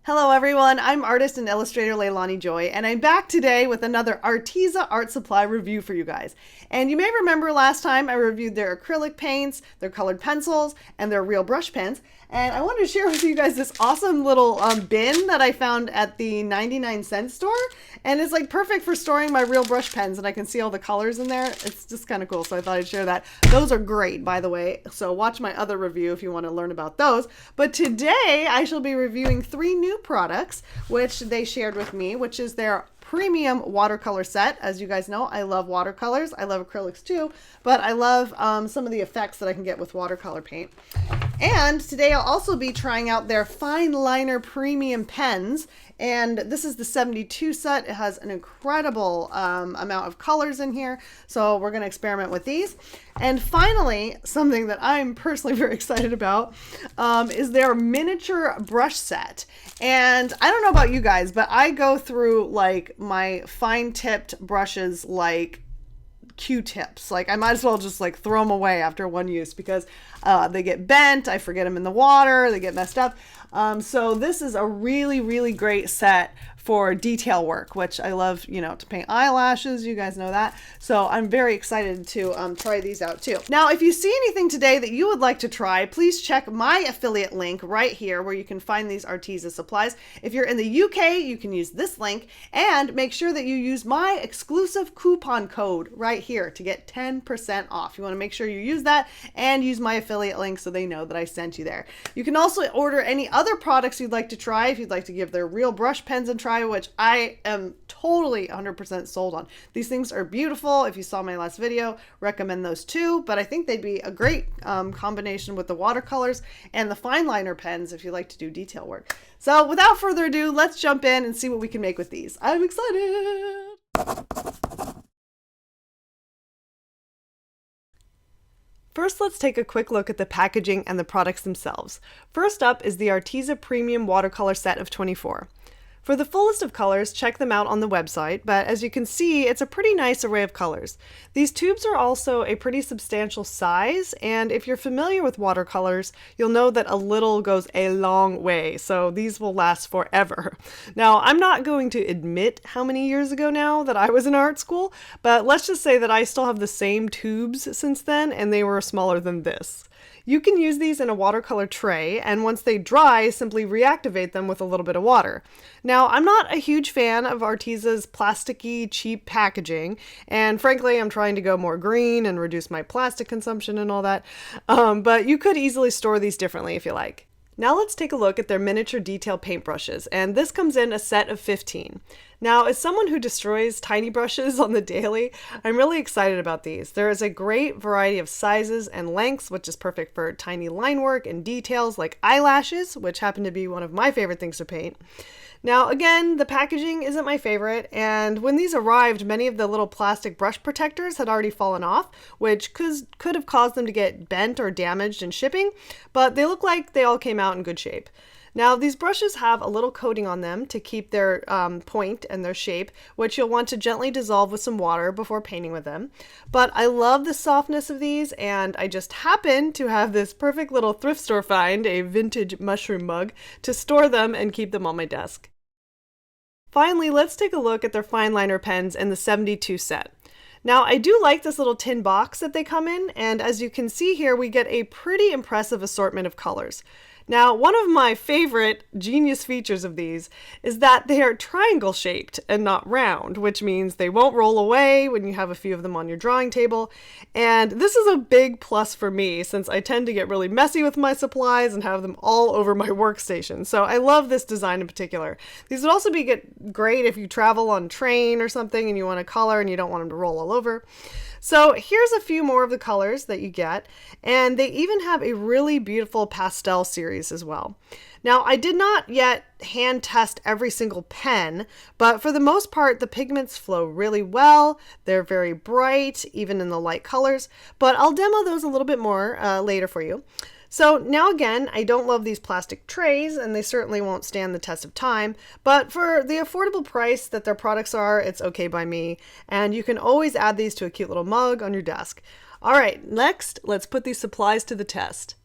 Hello everyone, I'm artist and illustrator Leilani Joy, and I'm back today with another Arteza art supply review for you guys. And you may remember last time I reviewed their acrylic paints, their colored pencils, and their real brush pens. And I wanted to share with you guys this awesome little bin that I found at the 99-cent store. And it's like perfect for storing my real brush pens, and I can see all the colors in there. It's just kind of cool, so I thought I'd share that. Those are great, by the way, so watch my other review if you want to learn about those. But today I shall be reviewing 3 new products which they shared with me, which is their premium watercolor set. As you guys know, I love watercolors. I love acrylics too, but I love some of the effects that I can get with watercolor paint. And today I'll also be trying out their Fineliner premium pens. And this is the 72 set. It has an incredible amount of colors in here. So we're going to experiment with these. And finally, something that I'm personally very excited about is their miniature brush set. And I don't know about you guys, but I go through like my fine tipped brushes like Q-tips. Like I might as well just like throw them away after one use because they get bent, I forget them in the water, they get messed up. So this is a really, really great set for detail work, which I love, you know, to paint eyelashes. You guys know that. So I'm very excited to try these out too. Now, if you see anything today that you would like to try, please check my affiliate link right here where you can find these Arteza supplies. If you're in the UK, you can use this link, and make sure that you use my exclusive coupon code right here to get 10% off. You want to make sure you use that and use my affiliate link so they know that I sent you there. You can also order any other products you'd like to try if you'd like to give their real brush pens a try, which I am totally 100% sold on. These things are beautiful. If you saw my last video, recommend those too, but I think they'd be a great combination with the watercolors and the Fineliner pens if you like to do detail work. So without further ado, let's jump in and see what we can make with these. I'm excited! First, let's take a quick look at the packaging and the products themselves. First up is the Arteza Premium Watercolor Set of 24. For the full list of colors, check them out on the website, but as you can see, it's a pretty nice array of colors. These tubes are also a pretty substantial size, and if you're familiar with watercolors, you'll know that a little goes a long way, so these will last forever. Now, I'm not going to admit how many years ago now that I was in art school, but let's just say that I still have the same tubes since then, and they were smaller than this. You can use these in a watercolor tray, and once they dry, simply reactivate them with a little bit of water. Now, I'm not a huge fan of Arteza's plasticky, cheap packaging, and frankly, I'm trying to go more green and reduce my plastic consumption and all that, but you could easily store these differently if you like. Now let's take a look at their miniature detail paintbrushes, and this comes in a set of 15. Now, as someone who destroys tiny brushes on the daily, I'm really excited about these. There is a great variety of sizes and lengths, which is perfect for tiny line work and details like eyelashes, which happen to be one of my favorite things to paint. Now, again, the packaging isn't my favorite, and when these arrived, many of the little plastic brush protectors had already fallen off, which could have caused them to get bent or damaged in shipping, but they look like they all came out in good shape. Now, these brushes have a little coating on them to keep their point and their shape, which you'll want to gently dissolve with some water before painting with them. But I love the softness of these, and I just happen to have this perfect little thrift store find, a vintage mushroom mug, to store them and keep them on my desk. Finally, let's take a look at their Fineliner pens in the 72 set. Now, I do like this little tin box that they come in, and as you can see here, we get a pretty impressive assortment of colors. Now, one of my favorite genius features of these is that they are triangle shaped and not round, which means they won't roll away when you have a few of them on your drawing table. And this is a big plus for me since I tend to get really messy with my supplies and have them all over my workstation. So I love this design in particular. These would also be great if you travel on train or something and you want to color and you don't want them to roll all over. So here's a few more of the colors that you get, and they even have a really beautiful pastel series as well. Now, I did not yet hand test every single pen, but for the most part, the pigments flow really well. They're very bright, even in the light colors, but I'll demo those a little bit more later for you. So now again, I don't love these plastic trays, and they certainly won't stand the test of time, but for the affordable price that their products are, it's okay by me, and you can always add these to a cute little mug on your desk. All right, next, let's put these supplies to the test.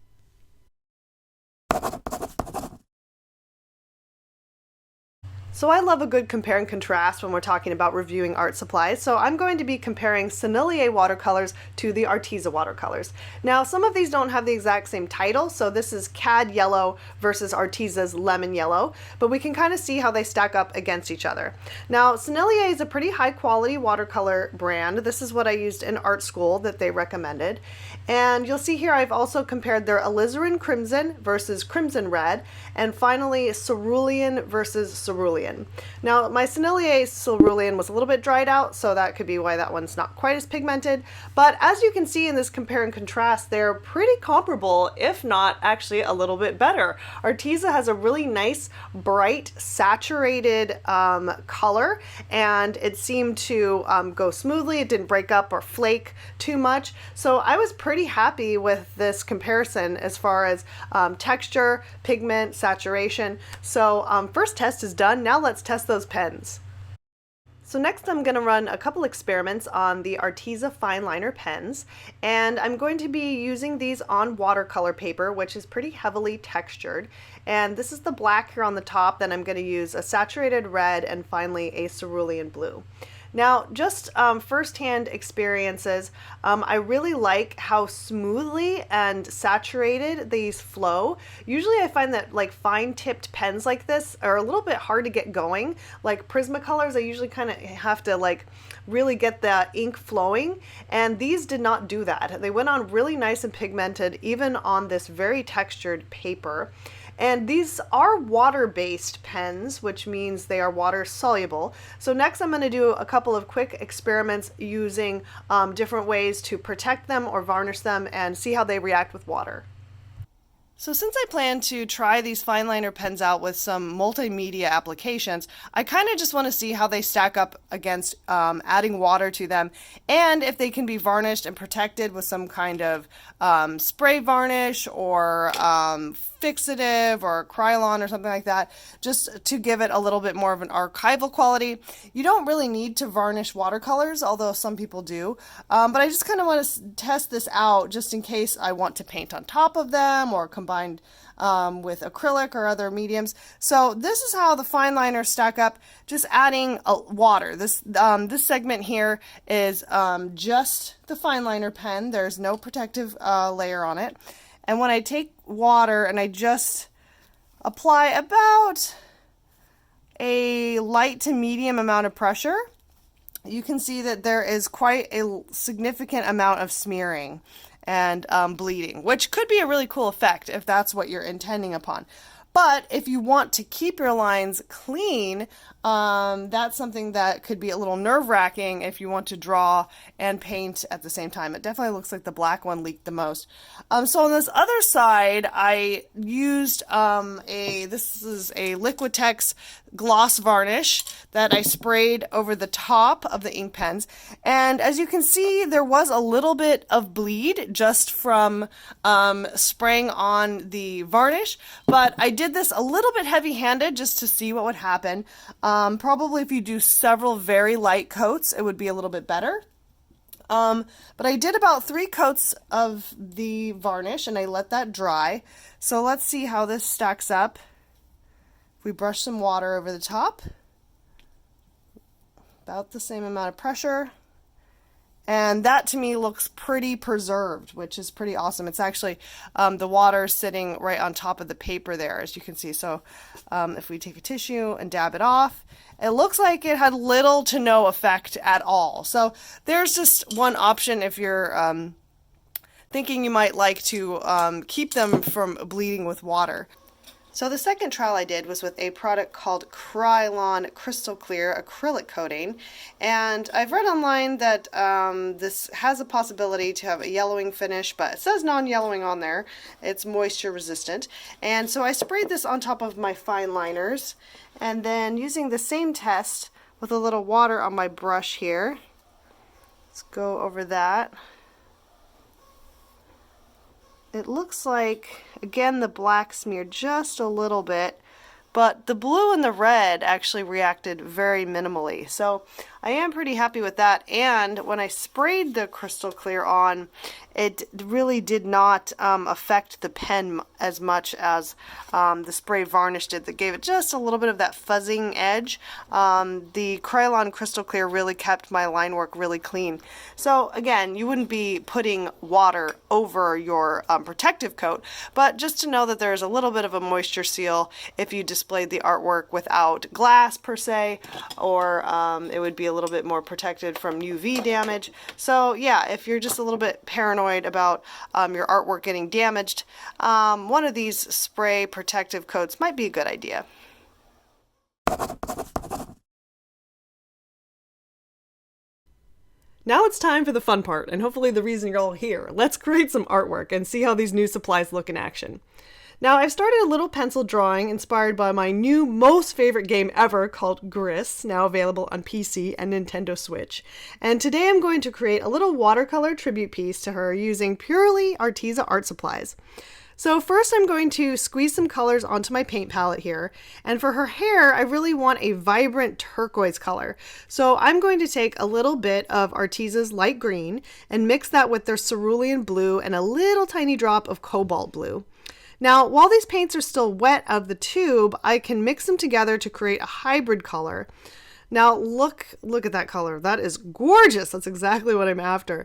So I love a good compare and contrast when we're talking about reviewing art supplies. So I'm going to be comparing Sennelier watercolors to the Arteza watercolors. Now, some of these don't have the exact same title. So this is Cad Yellow versus Arteza's Lemon Yellow, but we can kind of see how they stack up against each other. Now, Sennelier is a pretty high quality watercolor brand. This is what I used in art school that they recommended. And you'll see here I've also compared their alizarin crimson versus crimson red, and finally cerulean versus cerulean. Now my Sennelier cerulean was a little bit dried out, so that could be why that one's not quite as pigmented, but as you can see in this compare and contrast, they're pretty comparable, if not actually a little bit better. Arteza has a really nice bright saturated color, and it seemed to go smoothly. It didn't break up or flake too much, so I was pretty happy with this comparison as far as texture, pigment, saturation. So first test is done. Now let's test those pens. So next I'm going to run a couple experiments on the Arteza Fineliner pens, and I'm going to be using these on watercolor paper, which is pretty heavily textured. And this is the black here on the top, then I'm going to use a saturated red and finally a cerulean blue. Now, just firsthand experiences, I really like how smoothly and saturated these flow. Usually I find that like fine-tipped pens like this are a little bit hard to get going. Like Prismacolors, I usually kind of have to like really get the ink flowing, and these did not do that. They went on really nice and pigmented even on this very textured paper. And these are water-based pens, which means they are water soluble. So next I'm going to do a couple of quick experiments using different ways to protect them or varnish them and see how they react with water. So since I plan to try these Fineliner pens out with some multimedia applications, I kind of just want to see how they stack up against adding water to them, and if they can be varnished and protected with some kind of spray varnish or fixative or Krylon or something like that, just to give it a little bit more of an archival quality. You don't really need to varnish watercolors, although some people do, but I just kind of want to test this out just in case I want to paint on top of them or combined with acrylic or other mediums. So this is how the Fineliners stack up, just adding water. This segment here is just the Fineliner pen. There's no protective layer on it. And when I take water and I just apply about a light to medium amount of pressure, you can see that there is quite a significant amount of smearing and bleeding, which could be a really cool effect if that's what you're intending upon. But if you want to keep your lines clean, that's something that could be a little nerve-wracking if you want to draw and paint at the same time. It definitely looks like the black one leaked the most. So on this other side, I used this is a Liquitex gloss varnish that I sprayed over the top of the ink pens. And as you can see, there was a little bit of bleed just from spraying on the varnish, but I did this a little bit heavy-handed just to see what would happen. Probably if you do several very light coats, it would be a little bit better. But I did about 3 coats of the varnish and I let that dry. So let's see how this stacks up. We brush some water over the top, about the same amount of pressure, and that to me looks pretty preserved, which is pretty awesome. It's actually the water sitting right on top of the paper there, as you can see. So if we take a tissue and dab it off, it looks like it had little to no effect at all. So there's just one option if you're thinking you might like to keep them from bleeding with water. So the second trial I did was with a product called Krylon Crystal Clear acrylic coating, and I've read online that this has a possibility to have a yellowing finish, but it says non-yellowing on there. It's moisture resistant, and so I sprayed this on top of my Fineliners, and then using the same test with a little water on my brush here, let's go over that. It looks like, again, the black smeared just a little bit, but the blue and the red actually reacted very minimally. So I am pretty happy with that. And when I sprayed the crystal clear on, it really did not affect the pen as much as the spray varnish did. That gave it just a little bit of that fuzzing edge. The Krylon crystal clear really kept my line work really clean. So again, you wouldn't be putting water over your protective coat, but just to know that there's a little bit of a moisture seal if you displayed the artwork without glass per se, or it would be a little bit more protected from UV damage. So yeah, if you're just a little bit paranoid about your artwork getting damaged, one of these spray protective coats might be a good idea. Now it's time for the fun part, and hopefully the reason you're all here. Let's create some artwork and see how these new supplies look in action. Now, I've started a little pencil drawing inspired by my new most favorite game ever called Gris, now available on PC and Nintendo Switch. And today I'm going to create a little watercolor tribute piece to her using purely Arteza art supplies. So first I'm going to squeeze some colors onto my paint palette here, and for her hair I really want a vibrant turquoise color. So I'm going to take a little bit of Arteza's light green and mix that with their cerulean blue and a little tiny drop of cobalt blue. Now, while these paints are still wet out of the tube, I can mix them together to create a hybrid color. Now, look at that color. That is gorgeous. That's exactly what I'm after.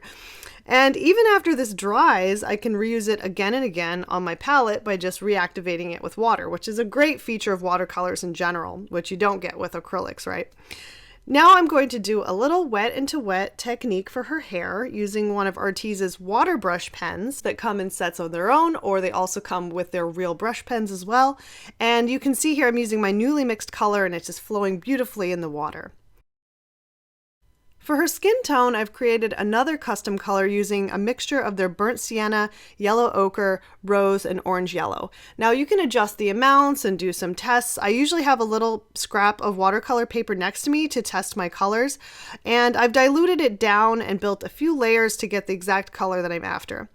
And even after this dries, I can reuse it again and again on my palette by just reactivating it with water, which is a great feature of watercolors in general, which you don't get with acrylics, right? Now I'm going to do a little wet into wet technique for her hair using one of Arteza's water brush pens that come in sets of their own, or they also come with their real brush pens as well. And you can see here I'm using my newly mixed color and it's just flowing beautifully in the water. For her skin tone, I've created another custom color using a mixture of their burnt sienna, yellow ochre, rose, and orange yellow. Now you can adjust the amounts and do some tests. I usually have a little scrap of watercolor paper next to me to test my colors, and I've diluted it down and built a few layers to get the exact color that I'm after.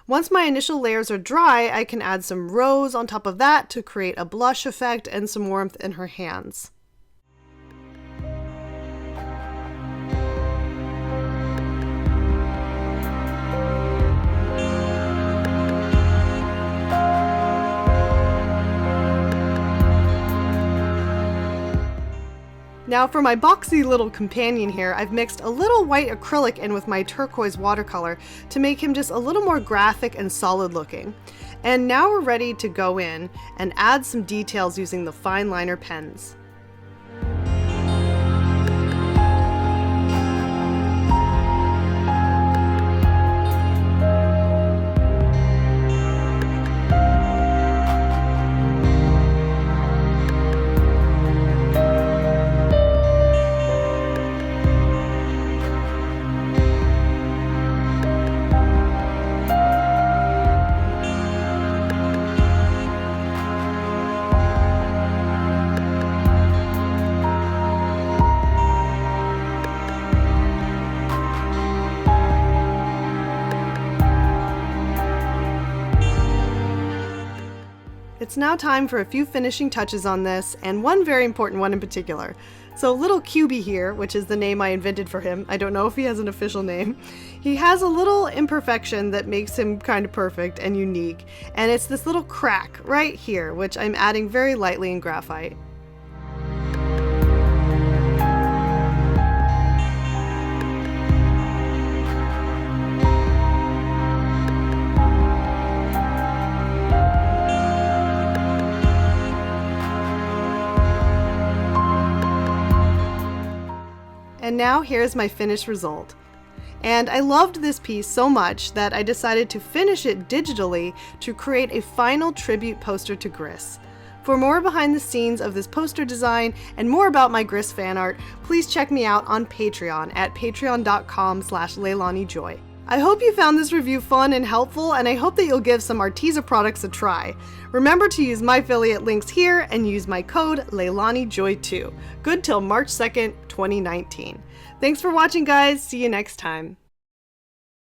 Once my initial layers are dry, I can add some rose on top of that to create a blush effect and some warmth in her hands. Now for my boxy little companion here, I've mixed a little white acrylic in with my turquoise watercolor to make him just a little more graphic and solid looking. And now we're ready to go in and add some details using the Fineliner pens. It's now time for a few finishing touches on this, and one very important one in particular. So little QB here, which is the name I invented for him, I don't know if he has an official name, he has a little imperfection that makes him kind of perfect and unique, and it's this little crack right here, which I'm adding very lightly in graphite. And now here's my finished result. And I loved this piece so much that I decided to finish it digitally to create a final tribute poster to Gris. For more behind the scenes of this poster design and more about my Gris fan art, please check me out on Patreon at patreon.com/LeilaniJoy. I hope you found this review fun and helpful, and I hope that you'll give some Arteza products a try. Remember to use my affiliate links here and use my code LeilaniJoy2. Good till March 2nd, 2019. Thanks for watching, guys. See you next time.